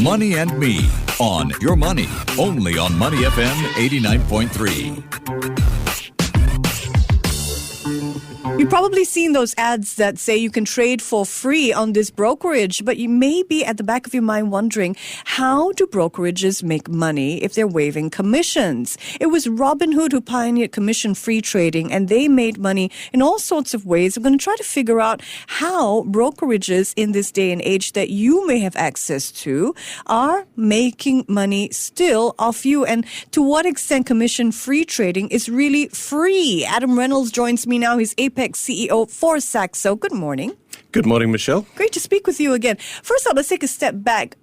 Money and Me on Your Money, only on Money FM 89.3. You've probably seen those ads that say you can trade for free on this brokerage, but you may be at the back of your mind wondering, how do brokerages make money if they're waiving commissions? It was Robinhood who pioneered commission-free trading, and they made money in all sorts of ways. We're going to try to figure out how brokerages in this day and age that you may have access to are making money still off you, and to what extent commission-free trading is really free. Adam Reynolds joins me now. He's APAC CEO for Saxo. Good morning. Good morning, Michelle. Great to speak with you again. First off, let's take a step back.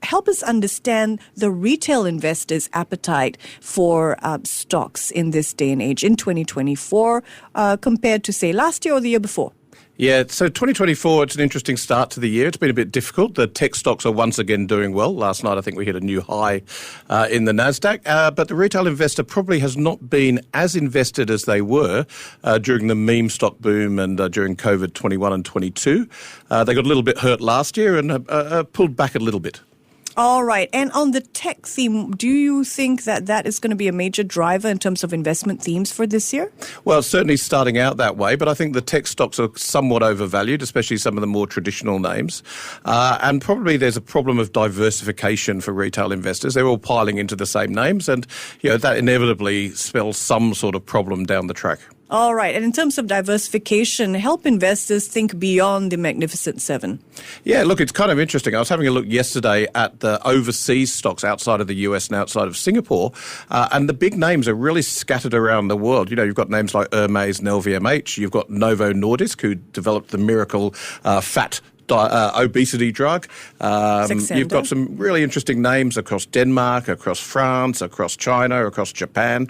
Help us understand the retail investors' appetite for stocks in this day and age in 2024 compared to, say, last year or the year before. Yeah, so 2024, it's an interesting start to the year. It's been a bit difficult. The tech stocks are once again doing well. Last night, I think we hit a new high in the NASDAQ. But the retail investor probably has not been as invested as they were during the meme stock boom and during COVID 21 and 22. They got a little bit hurt last year and pulled back a little bit. All right. And on the tech theme, do you think that that is going to be a major driver in terms of investment themes for this year? Well, it's certainly starting out that way, but I think the tech stocks are somewhat overvalued, especially some of the more traditional names. And probably there's a problem of diversification for retail investors. They're all piling into the same names, and that inevitably spells some sort of problem down the track. All right. And in terms of diversification, help investors think beyond the Magnificent Seven. Yeah, look, it's kind of interesting. I was having a look yesterday at the overseas stocks outside of the US and outside of Singapore, and the big names are really scattered around the world. You've got names like Hermes and LVMH. You've got Novo Nordisk, who developed the miracle fat obesity drug. You've got some really interesting names across Denmark, across France, across China, across Japan,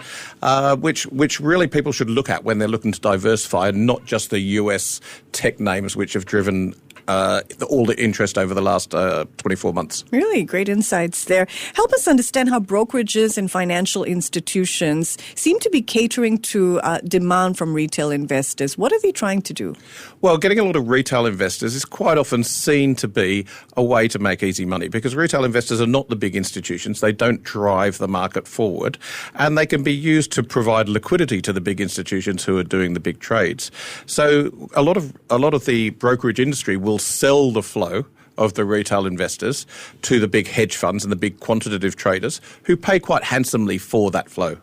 which really people should look at when they're looking to diversify, and not just the US tech names which have driven all the interest over the last 24 months. Really great insights there. Help us understand how brokerages and financial institutions seem to be catering to demand from retail investors. What are they trying to do? Well, getting a lot of retail investors is quite often seen to be a way to make easy money, because retail investors are not the big institutions. They don't drive the market forward, and they can be used to provide liquidity to the big institutions who are doing the big trades. So a lot of the brokerage industry will sell the flow of the retail investors to the big hedge funds and the big quantitative traders who pay quite handsomely for that flow.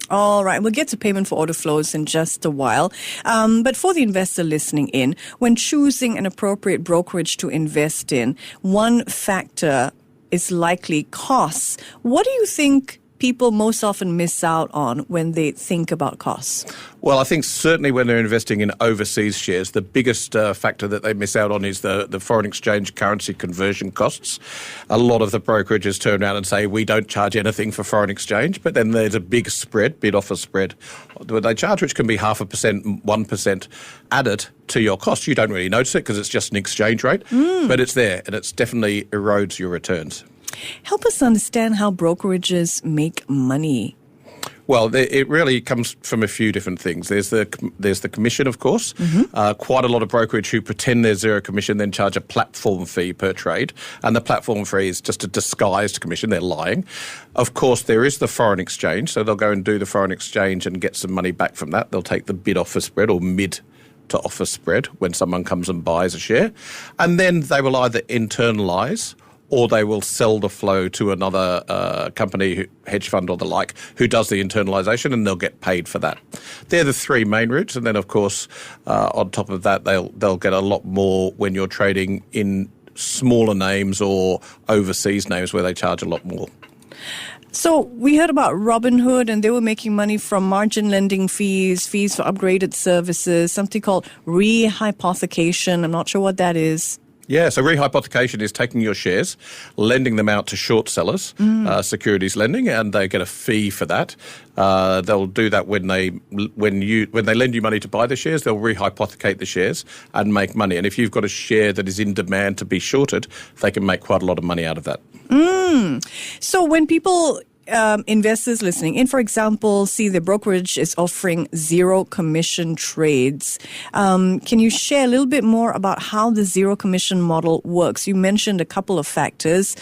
All right. We'll get to payment for order flows in just a while. But for the investor listening in, when choosing an appropriate brokerage to invest in, one factor is likely costs. What do you think people most often miss out on when they think about costs? Well, I think certainly when they're investing in overseas shares, the biggest factor that they miss out on is the foreign exchange currency conversion costs. A lot of the brokerages turn around and say, we don't charge anything for foreign exchange, but then there's a big spread, bid-offer spread, that they charge, which can be 0.5%, 1% added to your cost. You don't really notice it because it's just an exchange rate, but it's there, and it definitely erodes your returns. Help us understand how brokerages make money. Well, it really comes from a few different things. There's the commission, of course. Quite a lot of brokerage who pretend there's zero commission then charge a platform fee per trade. And the platform fee is just a disguised commission. They're lying. Of course, there is the foreign exchange. So they'll go and do the foreign exchange and get some money back from that. They'll take the bid-offer spread or mid-to-offer spread when someone comes and buys a share. And then they will either internalise or they will sell the flow to another company, hedge fund or the like, who does the internalisation, and they'll get paid for that. They're the three main routes. And then, of course, on top of that, they'll get a lot more when you're trading in smaller names or overseas names where they charge a lot more. So we heard about Robinhood, and they were making money from margin lending fees for upgraded services, something called rehypothecation. I'm not sure what that is. Yeah, so rehypothecation is taking your shares, lending them out to short sellers, securities lending, and they get a fee for that. They'll do that when they lend you money to buy the shares. They'll rehypothecate the shares and make money. And if you've got a share that is in demand to be shorted, they can make quite a lot of money out of that. So when people investors listening in, for example, see the brokerage is offering zero commission trades. Can you share a little bit more about how the zero commission model works? You mentioned a couple of factors.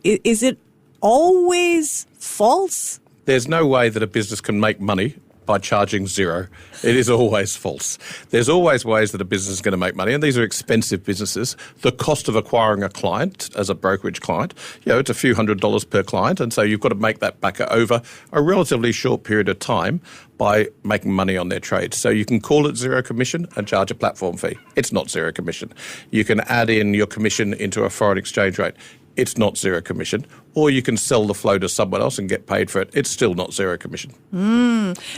Is it always false? There's no way that a business can make money by charging zero. It is always false. There's always ways that a business is going to make money, and these are expensive businesses. The cost of acquiring a client as a brokerage client, it's a few $100s per client, and so you've got to make that back over a relatively short period of time by making money on their trades. So you can call it zero commission and charge a platform fee. It's not zero commission. You can add in your commission into a foreign exchange rate. It's not zero commission. Or you can sell the flow to someone else and get paid for it. It's still not zero commission.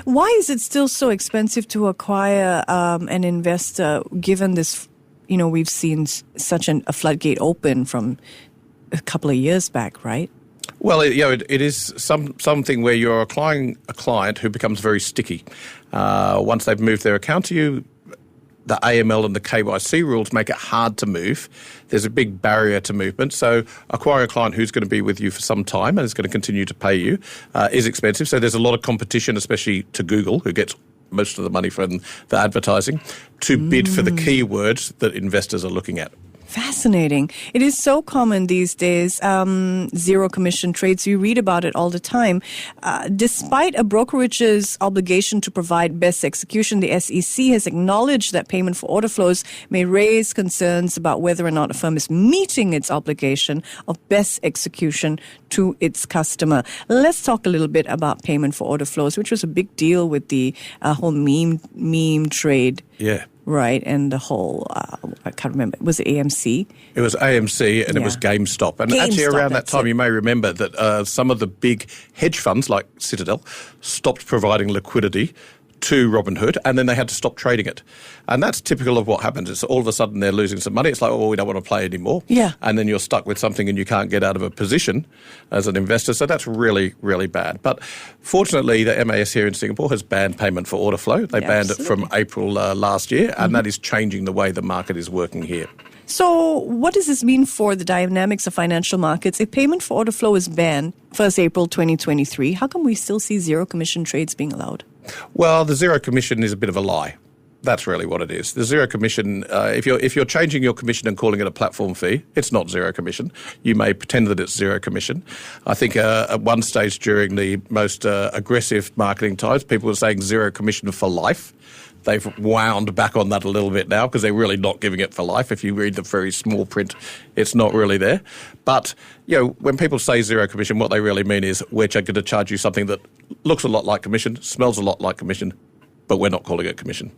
Why is it still so expensive to acquire an investor, given this, we've seen such a floodgate open from a couple of years back, right? Well, it is something where you're acquiring a client who becomes very sticky. Once they've moved their account to you, the AML and the KYC rules make it hard to move. There's a big barrier to movement. So acquiring a client who's going to be with you for some time and is going to continue to pay you is expensive. So there's a lot of competition, especially to Google, who gets most of the money from the advertising, to bid for the keywords that investors are looking at. Fascinating. It is so common these days, zero commission trades. You read about it all the time. Despite a brokerage's obligation to provide best execution, the SEC has acknowledged that payment for order flows may raise concerns about whether or not a firm is meeting its obligation of best execution to its customer. Let's talk a little bit about payment for order flows, which was a big deal with the whole meme trade. Yeah. Right, and the whole, I can't remember, was it AMC? It was AMC and it was GameStop. And actually around that time, you may remember that some of the big hedge funds like Citadel stopped providing liquidity to Robinhood, and then they had to stop trading it. And that's typical of what happens. It's all of a sudden they're losing some money. It's like, we don't want to play anymore. Yeah. And then you're stuck with something and you can't get out of a position as an investor. So that's really, really bad. But fortunately, the MAS here in Singapore has banned payment for order flow. They banned it from April last year, and that is changing the way the market is working here. So what does this mean for the dynamics of financial markets? If payment for order flow is banned 1st April 2023, how come we still see zero commission trades being allowed? Well, the zero commission is a bit of a lie. That's really what it is. The zero commission, if you're changing your commission and calling it a platform fee, it's not zero commission. You may pretend that it's zero commission. I think at one stage during the most aggressive marketing times, people were saying zero commission for life. They've wound back on that a little bit now because they're really not giving it for life. If you read the very small print, it's not really there. But, when people say zero commission, what they really mean is we're going to charge you something that looks a lot like commission, smells a lot like commission, but we're not calling it commission.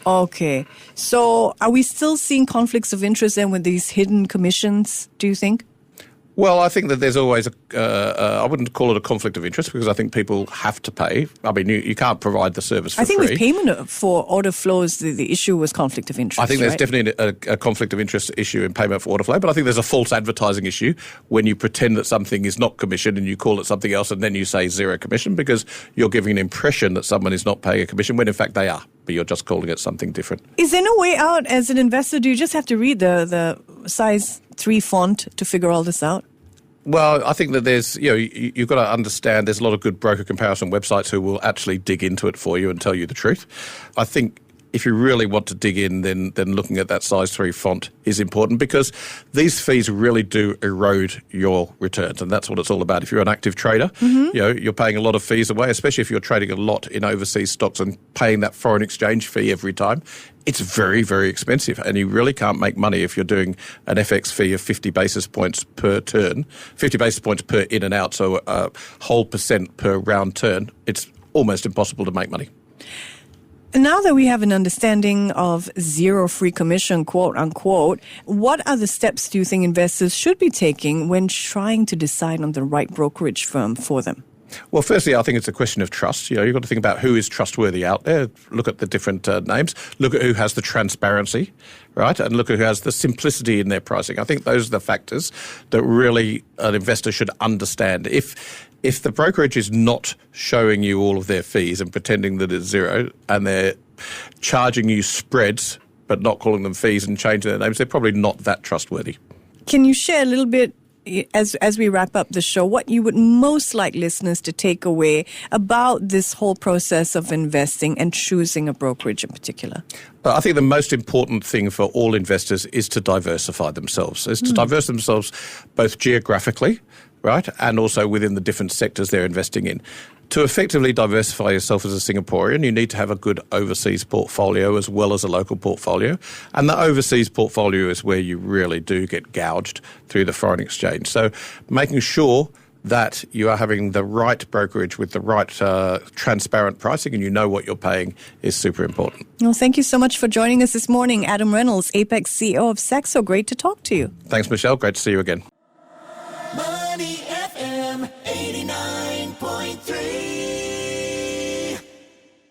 Okay. So are we still seeing conflicts of interest then with these hidden commissions, do you think? Well, I think that there's always I wouldn't call it a conflict of interest because I think people have to pay. I mean, you can't provide the service for free. I think with payment for order flows, the issue was conflict of interest. I think there's definitely a conflict of interest issue in payment for order flow, but I think there's a false advertising issue when you pretend that something is not commission and you call it something else and then you say zero commission because you're giving an impression that someone is not paying a commission when in fact they are, but you're just calling it something different. Is there no way out as an investor? Do you just have to read the size 3 font to figure all this out? Well, I think that there's, you've got to understand there's a lot of good broker comparison websites who will actually dig into it for you and tell you the truth. I think if you really want to dig in, then looking at that size 3 font is important because these fees really do erode your returns, and that's what it's all about. If you're an active trader, you're paying a lot of fees away, especially if you're trading a lot in overseas stocks and paying that foreign exchange fee every time. It's very, very expensive, and you really can't make money if you're doing an FX fee of 50 basis points per turn, 50 basis points per in and out, so a whole percent per round turn. It's almost impossible to make money. Now that we have an understanding of zero free commission, quote unquote, what are the steps do you think investors should be taking when trying to decide on the right brokerage firm for them? Well, firstly, I think it's a question of trust. You've got to think about who is trustworthy out there. Look at the different names. Look at who has the transparency, right? And look at who has the simplicity in their pricing. I think those are the factors that really an investor should understand. If the brokerage is not showing you all of their fees and pretending that it's zero and they're charging you spreads but not calling them fees and changing their names, they're probably not that trustworthy. Can you share a little bit as we wrap up the show, what you would most like listeners to take away about this whole process of investing and choosing a brokerage in particular? I think the most important thing for all investors is to diversify themselves, is to diversify themselves both geographically, right, and also within the different sectors they're investing in. To effectively diversify yourself as a Singaporean, you need to have a good overseas portfolio as well as a local portfolio. And the overseas portfolio is where you really do get gouged through the foreign exchange. So making sure that you are having the right brokerage with the right transparent pricing and you know what you're paying is super important. Well, thank you so much for joining us this morning. Adam Reynolds, APAC CEO of Saxo. Great to talk to you. Thanks, Michelle. Great to see you again.